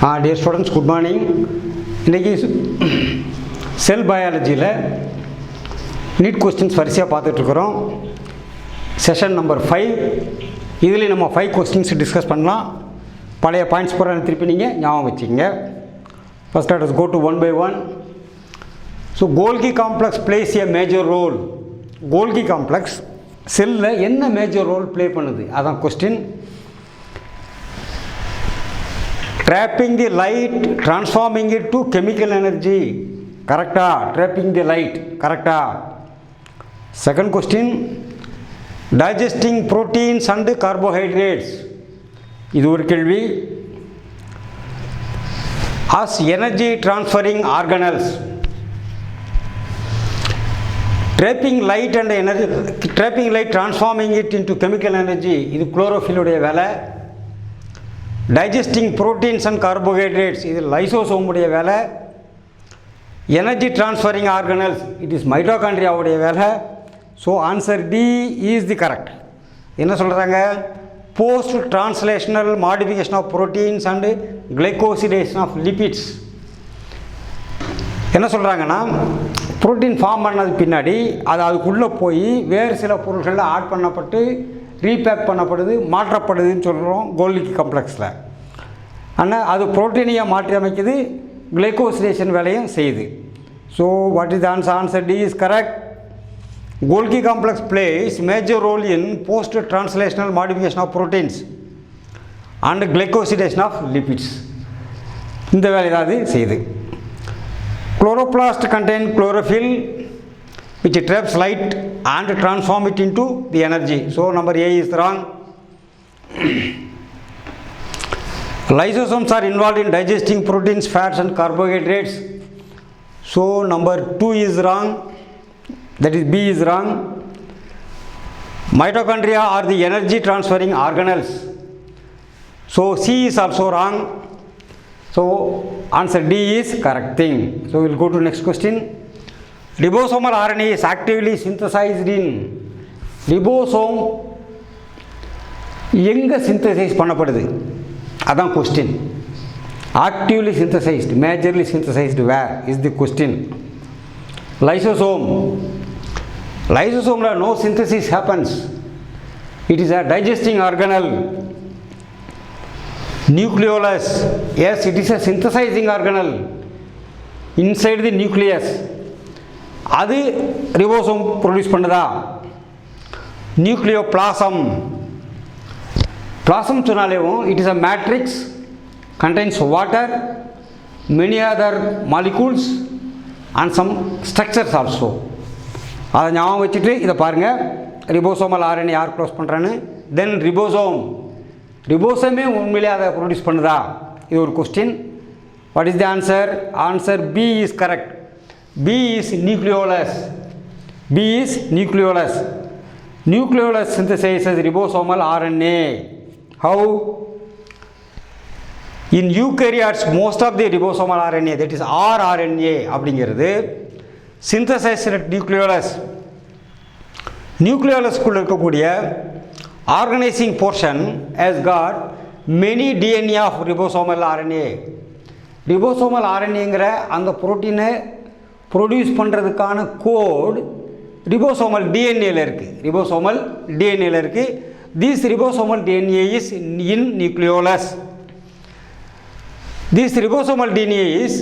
Dear students, good morning. இன்னைக்கு செல் பயாலஜியில் NEET questions வரிசையாக பார்த்துட்ருக்குறோம். Session number 5. இதில் நம்ம 5 கொஸ்டின்ஸ் டிஸ்கஸ் பண்ணலாம். பழைய பாயிண்ட்ஸ் பூரா திருப்பி நீங்கள் ஞாபகம் வச்சுக்கோங்க. First let us go to one by one. So Golgi complex plays a major role. Golgi complex செல்லில் என்ன மேஜர் ரோல் ப்ளே பண்ணுது அதான் question. Trapping the light, transforming it to chemical energy. Correcta? Trapping the light. Correcta? Second question. Digesting proteins and carbohydrates. இது ஒரு கேள்வி. As energy transferring organelles. Trapping light and energy, trapping light, transforming it into chemical energy. இது chlorophyll உடைய வேலை. Digesting proteins and carbohydrates, இது lysosome உடைய வேலை. Energy transferring organelles, it is mitochondria உடைய வேலை. So answer D is the correct. என்ன சொல்கிறாங்க? Post translational modification of proteins and glycosidation of lipids. என்ன சொல்கிறாங்கன்னா, புரோட்டீன் ஃபார்ம் பண்ணது பின்னாடி அது அதுக்குள்ளே போய் வேறு சில பொருட்களில் ஆட் பண்ணப்பட்டு ரீபேக் பண்ணப்படுது, மாற்றப்படுதுன்னு சொல்கிறோம் கோல்கி காம்ப்ளெக்ஸில். ஆனால் அது புரோட்டீனியாக மாற்றி அமைக்குது, கிளைகோசிடேஷன் வேலையும் செய்யுது. So what is answer D is correct. Golgi complex plays major role in post translational modification of proteins and glycosylation of lipids. இந்த வேலை தான் அது செய்யுது. Chloroplast contain chlorophyll which traps light and transform it into the energy. So number A is wrong. Lysosomes are involved in digesting proteins, fats and carbohydrates. So number 2 is wrong. That is B is wrong. Mitochondria are the energy transferring organelles. So C is also wrong. So answer D is correct thing. So we will go to next question. Ribosomal RNA is actively synthesized in. Ribosome எங்கே synthesize பண்ணப்படுது அதான் question. Actively synthesized, majorly synthesized where is the question. Lysosome. லைசோசோமில் no synthesis happens. It is a digesting organelle. Nucleolus, yes, it is a synthesizing organelle inside the nucleus. அது ribosome produce பண்ணுதா? Nucleoplasm. Plasm சொன்னாலேவும் it is a matrix, contains water, many other molecules and some structures also. அதை ஞாபகம் வச்சுட்டு இதை பாருங்கள். Ribosomal RNA யார் close பண்ணுறான்னு. தென் ரிபோசோம், ரிபோசோமே உண்மையிலே அதை ப்ரொடியூஸ் பண்ணுதா? இது ஒரு question. What is the answer? Answer B is correct. B is nucleolus. B is nucleolus. Nucleolus synthesizes ribosomal RNA. How? In eukaryotes most of the ribosomal RNA, that is rRNA அப்படிங்கிறது synthesized nucleolus. நியூக்ளியோலஸ்க்குள்ளே இருக்கக்கூடிய organizing portion has got many DNA of ribosomal RNA. Ribosomal ஆர்என்ஏங்கிற அந்த புரோட்டீனை produce பண்ணுறதுக்கான code ribosomal டிஎன்ஏல இருக்குது. Ribosomal டிஎன்ஏல இருக்குது. This ribosomal DNA is in nucleolus. This ribosomal DNA is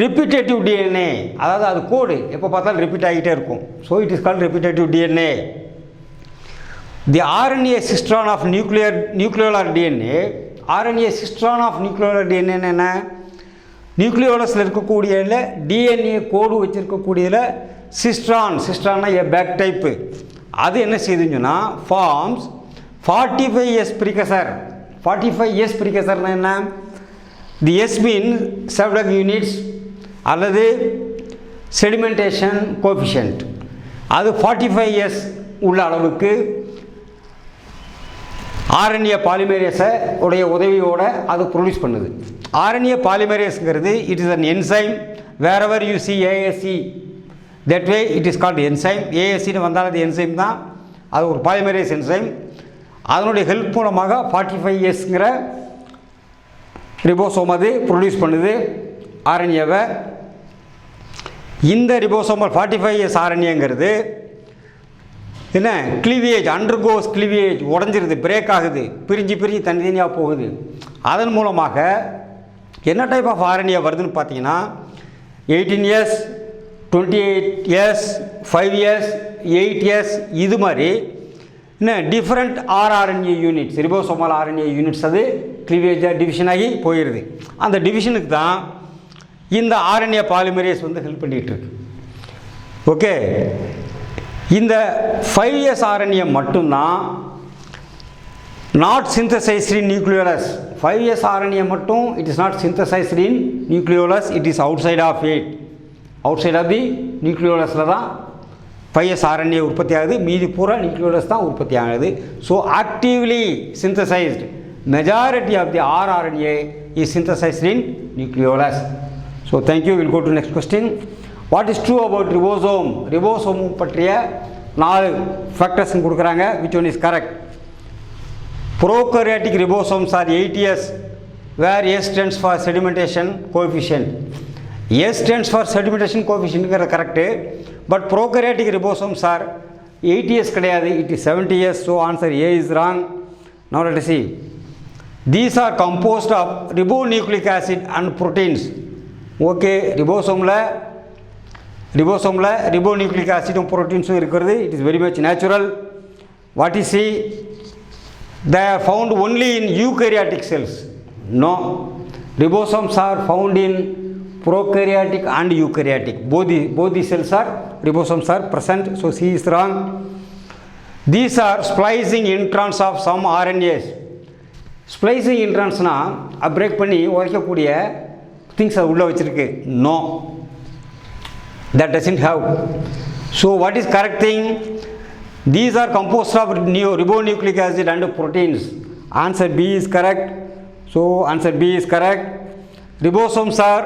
repetitive DNA. அதாவது அது கோடு எப்போ பார்த்தாலும் ரிப்பீட் ஆகிட்டே இருக்கும். So it is called repetitive DNA. The RNA cistron of nucleolar DNA, RNA cistron of nucleolar DNA என்ன? நியூக்ளியோலஸில் இருக்கக்கூடிய டிஎன்ஏ கோடு வச்சுருக்கக்கூடியதில் cistron, சிஸ்ட்ரான்னா ஏ back type, அது என்ன செய்துங்கன்னா ஃபார்ம்ஸ் 45S ப்ரிகசர். 45S ப்ரிகசர்னா என்ன? தி எஸ் மீன் செவ்லக் யூனிட்ஸ் அல்லது செடிமெண்டேஷன் கோஎஃபிஷியன்ட். அது 45S உள்ள அளவுக்கு ஆர்என்ஏ பாலிமரேஸை உடைய உதவியோடு அது ப்ரொடியூஸ் பண்ணுது. ஆர்என்ஏ பாலிமரேஸ்ங்கிறது it is an enzyme. Wherever you see ASC, that way it is called enzyme. ஏஎஸ்சின்னு வந்தால் அது என்சைம் தான். அது ஒரு பாலிமரேஸ் என்சைம். அதனுடைய ஹெல்ப் மூலமாக 45Sங்கிற ரிபோசோம் அது ப்ரொடியூஸ் பண்ணுது ஆர்என்ஏவை. இந்த ரிபோசோமல் 45S ஆர்என்ஏங்கிறது என்ன கிளிவேஜ் அண்டர்கோஸ் கிளிவேஜ் உடஞ்சிருது, பிரேக் ஆகுது, பிரிஞ்சு தனித்தனியாக போகுது. அதன் மூலமாக என்ன டைப் ஆஃப் ஆர்என்ஏ வருதுன்னு பார்த்தீங்கன்னா 18S 28S 5S 8S இது மாதிரி என்ன different RNA units ribosomal RNA units அது கிளிவேஜாக டிவிஷன் ஆகி போயிடுது. அந்த டிவிஷனுக்கு தான் இந்த ஆர்என்ஏ பாலிமரேஸ் வந்து ஹெல்ப் பண்ணிகிட்டு இருக்கு. ஓகே, இந்த 5S ஆர்என்ஏ மட்டும்தான் not synthesized in nucleolus. 5S RNA மட்டும் it is not synthesized in nucleolus, it is outside of it. Outside of the நியூக்ளியோலஸில் தான் 5S RNA உற்பத்தி ஆகுது, மீதி பூரா நியூக்ளியோலஸ் தான் உற்பத்தி ஆகுது. So actively synthesized majority of the rRNA is synthesized in nucleolus. So thank you. Will go to next question. What is true about ribosome? Ribosome பற்றிய 4 ஃபேக்டர்ஸ் கொடுக்குறாங்க. Which one is correct? Prokaryotic ribosomes are 8S, where S stands for sedimentation coefficient. S stands for sedimentation coefficient correct, but prokaryotic ribosomes are 8S கிடையாது, it is 70S. So answer A is wrong. Now let us see. These are composed of ribonucleic acid and proteins. Okay, ribosomல ribonucleic acid and proteins இருக்கிறது. It is very much natural. What is C? They are found only in eukaryotic cells. No, ribosomes are found in prokaryotic and eukaryotic. Both the cells are ribosomes are present. So C is wrong. These are splicing introns of some RNAs. Splicing introns na break பண்ணி உடைக்கக்கூடிய things உள்ள வச்சிருக்கு. No, that doesn't have. So what is correct thing? These are composed of ribonucleic acid and proteins. Answer B is correct. So answer B is correct. Ribosomes are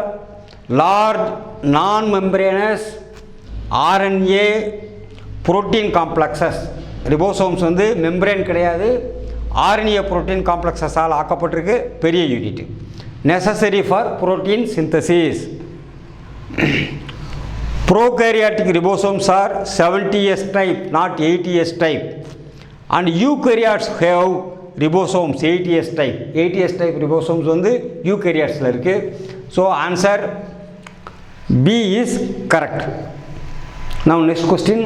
large non-membranous RNA protein complexes. Ribosomes வந்து membrane கிடையாது, RNA protein complexes all ஆக்கப்பட்டிருக்கு, பெரிய unit, necessary for protein synthesis. Prokaryotic ribosomes are 70S type, not 80S type, and eukaryotes have ribosomes 80S type. 80S type ribosomes வந்து eukaryotes இருக்கு. So answer B is correct. Now next question.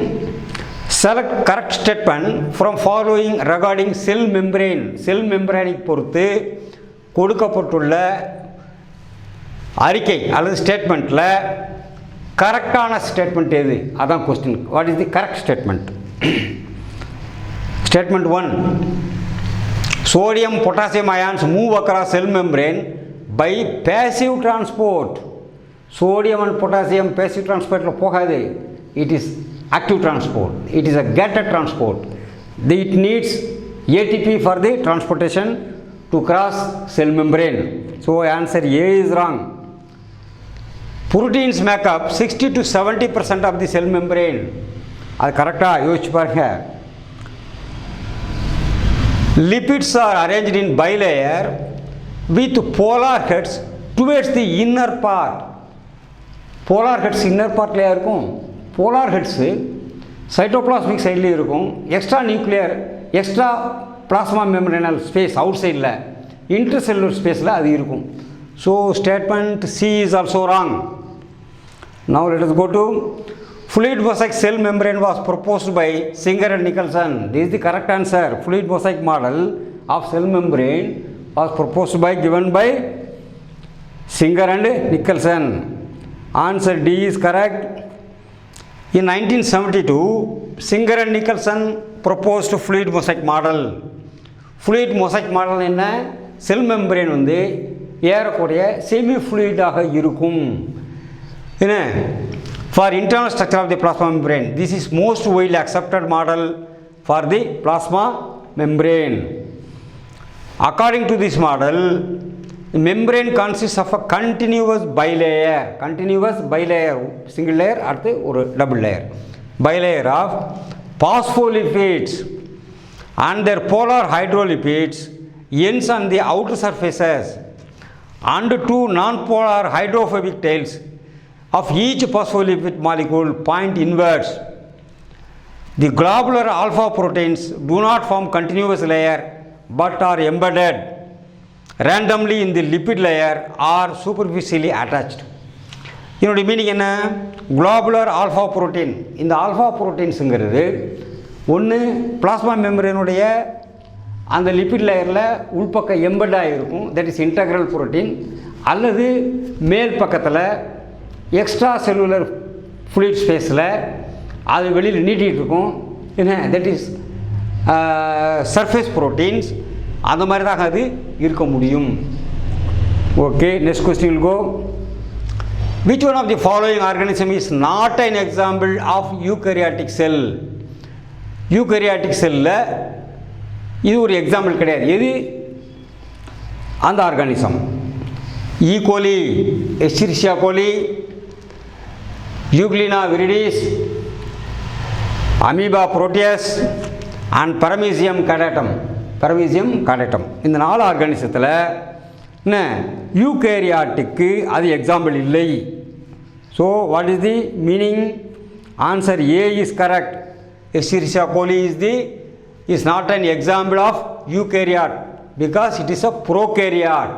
Select correct statement from following regarding cell membrane. Cell membrane பொறுத்து கொடுக்கப்பட்டுள்ள அறிக்கை அல்லது ஸ்டேட்மெண்ட்ல கரெக்டான statement எது? அதான் question. What is the correct statement? Statement 1. Sodium potassium ions move across cell membrane by passive transport. Sodium and potassium passive டிரான்ஸ்போர்ட்டில் போகாது, it is active transport, it is a gated transport. It needs ATP for the transportation to cross cell membrane. So answer A is wrong. Proteins make up 60 to 70% of the cell membrane. அது கரெக்டாக யோசிச்சு பாருங்க. Lipids are arranged in bilayer with polar heads towards the inner part. Polar heads inner partல இருக்கும். Polar heads cytoplasmic சைட்லேயும் இருக்கும். Extra nuclear extra plasma membranal space அவுட் சைடில் இன்டர்செல்லுலர் ஸ்பேஸில் அது இருக்கும். So statement C is also wrong. Now let us go to fluid mosaic cell membrane was proposed by Singer and Nicholson. This is the correct answer. Fluid mosaic model of cell membrane was proposed by given by Singer and Nicholson. Answer D is correct. In 1972, Singer and Nicholson proposed fluid mosaic model. Fluid mosaic model என்ன? செல் membrane வந்து ஏறக்கூடிய semi ஃப்ளூயிடாக இருக்கும். என்ன? For internal structure of the plasma membrane. This is most widely accepted model for the plasma membrane. According to this model, the membrane consists of a continuous bilayer, single layer or double layer, bilayer of phospholipids and their polar hydrolipids ends on the outer surfaces and two non-polar hydrophobic tails of each phospholipid molecule point inwards. The globular alpha proteins do not form continuous layer but are embedded randomly in the lipid layer or superficially attached. இதனுடைய meaning என்ன? Globular alpha protein. இந்த alpha புரோட்டீன்ஸுங்கிறது ஒன்று plasma மெம்பரேனுடைய அந்த lipid லேயரில் உள்பக்கம் எம்பெட்டாக இருக்கும், that is integral protein. அல்லது மேல் பக்கத்தில் எக்ஸ்ட்ரா செல்லுலர் ஃப்ளூயிட் ஸ்பேஸில் அது வெளியில் நீட்டிகிட்டு இருக்கும், என்ன, தட் இஸ் சர்ஃபேஸ் புரோட்டீன்ஸ். அந்த மாதிரி தான் அது இருக்க முடியும். Okay, next question go. Which one of the following organism is not an example of eukaryotic cell? Eukaryotic செல்லில் இது ஒரு எக்ஸாம்பிள் கிடையாது. எது அந்த organism? E coli, Escherichia coli, Euglena viridis, Amoeba proteus and Paramecium caudatum. இந்த 4 ஆர்கானிசத்தில் என்ன யூகேரியாட்டிக்கு அது எக்ஸாம்பிள் இல்லை. So what is the meaning? Answer A is correct. Escherichia coli is not an example of eukaryote because it is a prokaryote.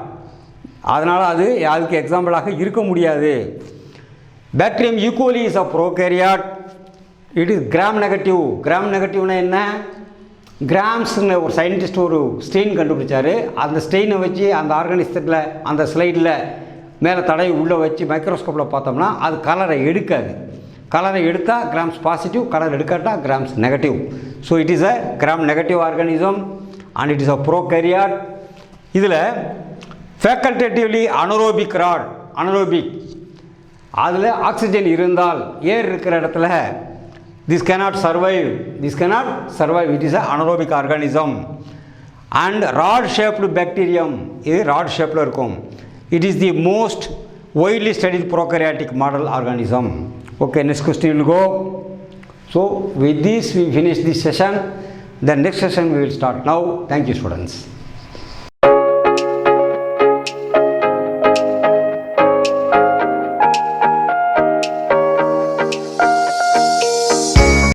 அதனால் அதுக்கு எக்ஸாம்பிளாக இருக்க முடியாது. Bacterium E coli is a prokaryote. It is gram negative. Gram நெகட்டிவ்னா என்ன? கிராம்ஸ்னு ஒரு scientist ஒரு ஸ்டெயின் கண்டுபிடிச்சார். அந்த ஸ்டெயினை வச்சு அந்த ஆர்கானிசத்தில் அந்த ஸ்லைடில் மேலே தடவி உள்ளே வச்சு மைக்ரோஸ்கோப்பில் பார்த்தோம்னா அது கலரை எடுக்காது. கலரை எடுத்தால் கிராம்ஸ் பாசிட்டிவ், கலர் எடுக்காட்டா grams negative. So it is a gram negative organism and it is a prokaryote. இதில் ஃபேக்கல்டேட்டிவ்லி அனரோபிக் ராட், அனரோபிக், அதில் ஆக்சிஜன் இருந்தால் ஏர் இருக்கிற இடத்துல this cannot survive, it is a anaerobic organism. And rod shaped bacterium, இது rod shaped இருக்கும். It is the most widely studied prokaryotic model organism. Okay, next question will go. So with this we finish this session. The next session we will start now. Thank you, students.